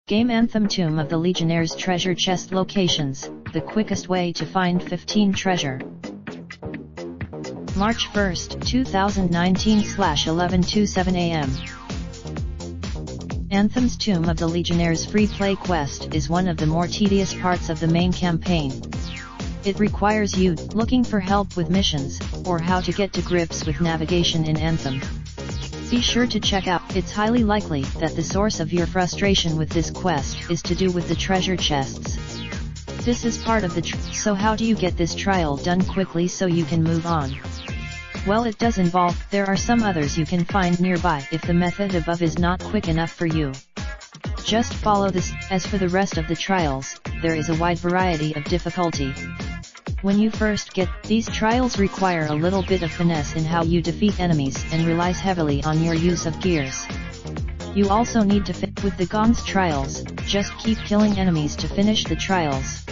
Game Anthem Tomb of the Legionnaires treasure chest locations, the quickest way to find 15 treasure. March 1st, 2019 /11:27 AM. Anthem's Tomb of the Legionnaires free play quest is one of the more tedious parts of the main campaign. It requires you looking for help with missions, or how to get to grips with navigation in Anthem. Be sure to check out. It's highly likely that the source of your frustration with this quest is to do with the treasure chests. This is part of the so how do you get this trial done quickly so you can move on? Well, it does involve. There are some others you can find nearby if the method above is not quick enough for you. Just follow this. As for the rest of the trials, there is a wide variety of difficulty. When you first get, these trials require a little bit of finesse in how you defeat enemies and relies heavily on your use of gears. You also need to fit with the Gons trials, just keep killing enemies to finish the trials.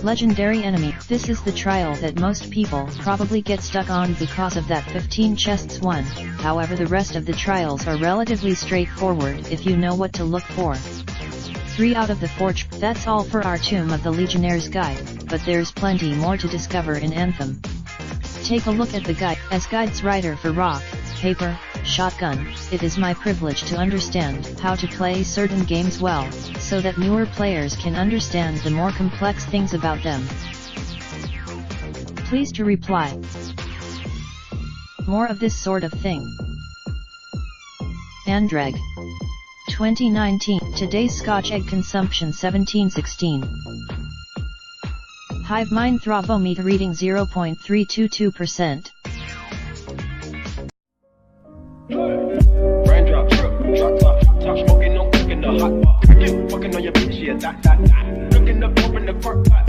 Legendary enemy. This is the trial that most people probably get stuck on because of that 15 chests one, however the rest of the trials are relatively straightforward if you know what to look for. 3 out of the 4 That's all for our Tomb of the Legionnaires guide, but there's plenty more to discover in Anthem. Take a look at the guide. As guides writer for Rock, Paper, Shotgun, it is my privilege to understand how to play certain games well, so that newer players can understand the more complex things about them. Please to reply. More of this sort of thing. Andreg. 2019. Today's Scotch egg consumption 1716. Hive mind thravometer reading 0.322%. Raindrop, truck top smoking, no cooking the hot pot. Fucking on your bitch, yeah, that. Looking up, open the park, pot.